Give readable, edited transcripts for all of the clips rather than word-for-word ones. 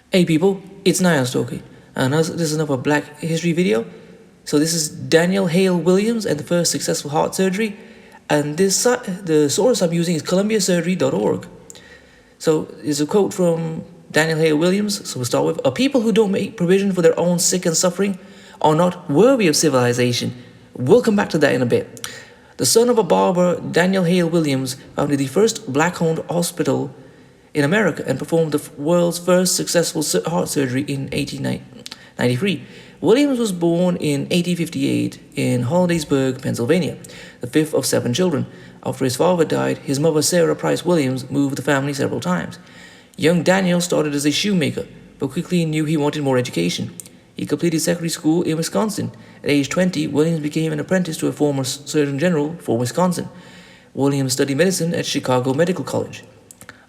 Hey people, it's Naya Stokey, and this is another Black History video. So this is Daniel Hale Williams and the first successful heart surgery, and the source I'm using is columbiasurgery.org. So there's a quote from Daniel Hale Williams, so we'll start with, "A people who don't make provision for their own sick and suffering are not worthy of civilization." We'll come back to that in a bit. The son of a barber, Daniel Hale Williams founded the first black-owned hospital in America and performed the world's first successful heart surgery in 1893. Williams was born in 1858 in Hollidaysburg, Pennsylvania, the fifth of 7 children. After his father died, his mother, Sarah Price Williams, moved the family several times. Young Daniel started as a shoemaker, but quickly knew he wanted more education. He completed secondary school in Wisconsin. At age 20, Williams became an apprentice to a former Surgeon General for Wisconsin. Williams studied medicine at Chicago Medical College.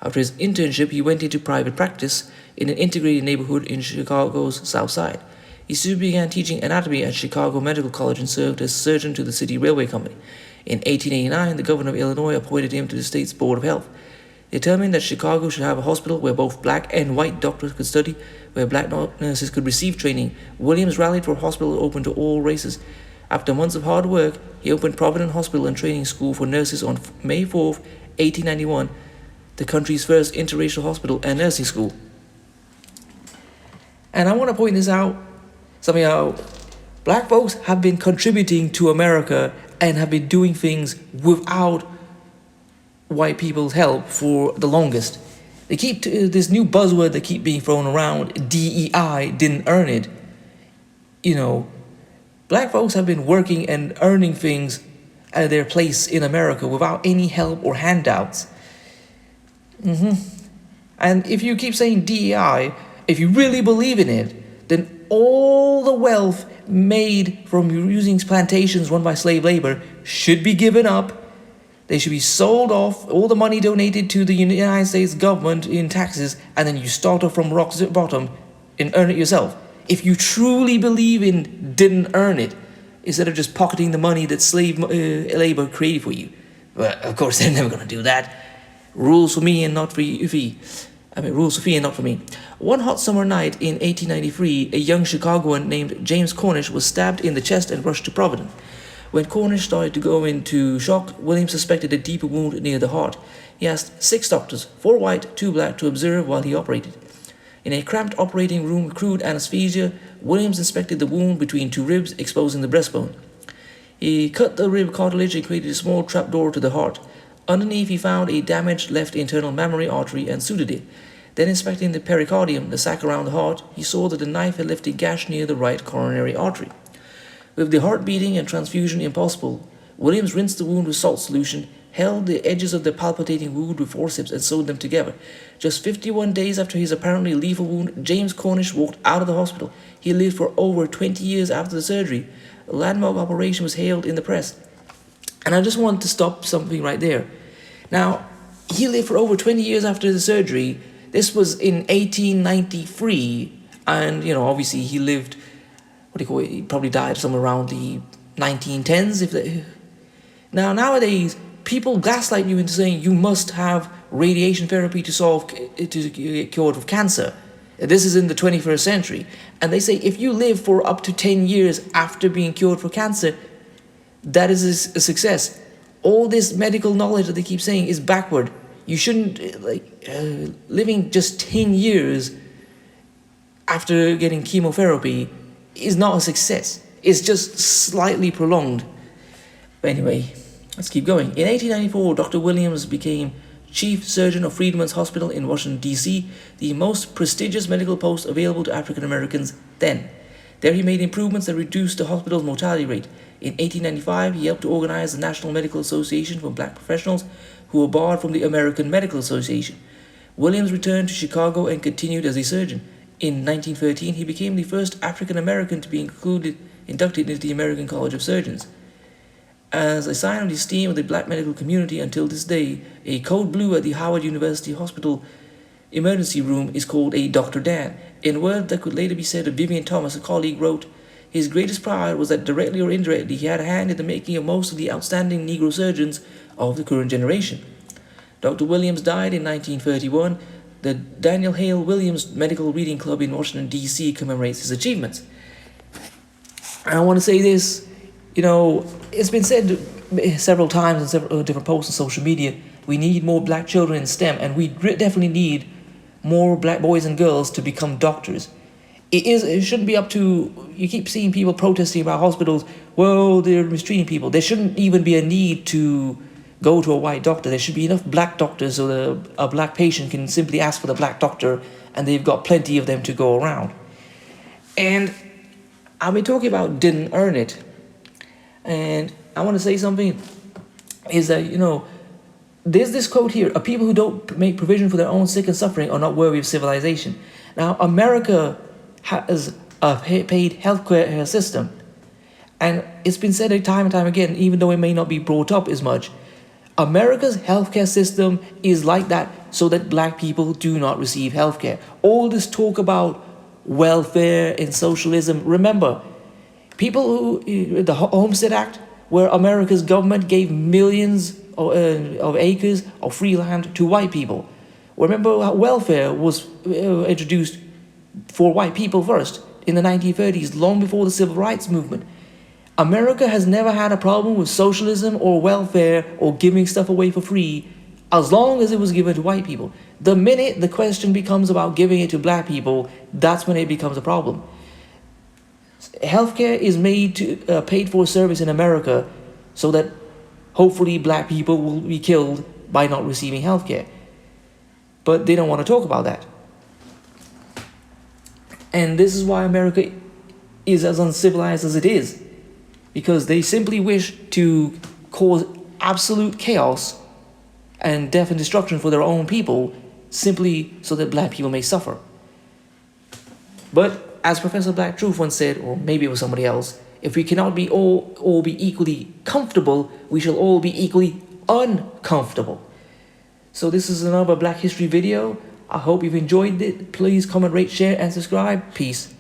After his internship, he went into private practice in an integrated neighborhood in Chicago's South Side. He soon began teaching anatomy at Chicago Medical College and served as surgeon to the City Railway Company. In 1889, the governor of Illinois appointed him to the state's Board of Health, determined that Chicago should have a hospital where both black and white doctors could study, where black nurses could receive training. Williams rallied for a hospital open to all races. After months of hard work, he opened Providence Hospital and Training School for Nurses on May 4, 1891, the country's first interracial hospital and nursing school. And I want to point this out, somehow, black folks have been contributing to America and have been doing things without white people's help for the longest. They keep this new buzzword that keep being thrown around, DEI, didn't earn it. You know, black folks have been working and earning things at their place in America without any help or handouts. And if you keep saying DEI, if you really believe in it, then all the wealth made from using plantations run by slave labor should be given up. They should be sold off, all the money donated to the United States government in taxes, and then you start off from rock bottom and earn it yourself. If you truly believe in didn't earn it, instead of just pocketing the money that slave labor created for you. But of course, they're never going to do that. Rules for me and not for you. Rules for fee and not for me. One hot summer night in 1893, a young Chicagoan named James Cornish was stabbed in the chest and rushed to Providence. When Cornish started to go into shock, Williams suspected a deeper wound near the heart. He asked 6 doctors, 4 white, 2 black, to observe while he operated. In a cramped operating room with crude anesthesia, Williams inspected the wound between 2 ribs, exposing the breastbone. He cut the rib cartilage and created a small trapdoor to the heart. Underneath, he found a damaged left internal mammary artery and sutured it. Then, inspecting the pericardium, the sac around the heart, he saw that the knife had left a gash near the right coronary artery. With the heart beating and transfusion impossible, Williams rinsed the wound with salt solution, held the edges of the palpitating wound with forceps, and sewed them together. Just 51 days after his apparently lethal wound, James Cornish walked out of the hospital. He lived for over 20 years after the surgery. A landmark operation was hailed in the press. And I just want to stop something right there. Now, he lived for over 20 years after the surgery. This was in 1893, and, obviously he lived, he probably died somewhere around the 1910s. Now, nowadays, people gaslight you into saying you must have radiation therapy to get cured of cancer. This is in the 21st century. And they say if you live for up to 10 years after being cured for cancer, that is a success. All this medical knowledge that they keep saying is backward. You shouldn't, living just 10 years after getting chemotherapy is not a success. It's just slightly prolonged. But anyway, let's keep going. In 1894, Dr. Williams became chief surgeon of Freedman's Hospital in Washington, D.C., the most prestigious medical post available to African Americans then. There he made improvements that reduced the hospital's mortality rate. In 1895, he helped to organize the National Medical Association for black professionals who were barred from the American Medical Association. Williams returned to Chicago and continued as a surgeon. In 1913, he became the first African American to be inducted into the American College of Surgeons. As a sign of the esteem of the black medical community until this day, a code blue at the Howard University Hospital emergency room is called a Dr. Dan. In words that could later be said of Vivian Thomas, a colleague wrote, "His greatest pride was that directly or indirectly he had a hand in the making of most of the outstanding Negro surgeons of the current generation." Dr. Williams died in 1931. the Daniel Hale Williams Medical Reading Club in Washington, D.C. commemorates his achievements. And I want to say this, it's been said several times in several different posts on social media, we need more black children in STEM, and we definitely need more black boys and girls to become doctors. It shouldn't be up to, you keep seeing people protesting about hospitals, well, they're mistreating people. There shouldn't even be a need to go to a white doctor. There should be enough black doctors so that a black patient can simply ask for the black doctor, and they've got plenty of them to go around. And I've been talking about didn't earn it. And I want to say something, is that, there's this quote here, a people who don't make provision for their own sick and suffering are not worthy of civilization. Now, America has a paid healthcare system. And it's been said time and time again, even though it may not be brought up as much, America's healthcare system is like that so that black people do not receive healthcare. All this talk about welfare and socialism, remember, people who, the Homestead Act, where America's government gave millions of acres of free land to white people. Remember how welfare was introduced for white people first in the 1930s, long before the Civil Rights Movement. America has never had a problem with socialism or welfare or giving stuff away for free as long as it was given to white people. The minute the question becomes about giving it to black people, that's when it becomes a problem. Healthcare is paid for service in America so that hopefully black people will be killed by not receiving healthcare. But they don't want to talk about that. And this is why America is as uncivilized as it is. Because they simply wish to cause absolute chaos and death and destruction for their own people, simply so that black people may suffer. But as Professor Black Truth once said, or maybe it was somebody else, if we cannot be all be equally comfortable, we shall all be equally uncomfortable. So this is another Black History video. I hope you've enjoyed it. Please comment, rate, share, and subscribe. Peace.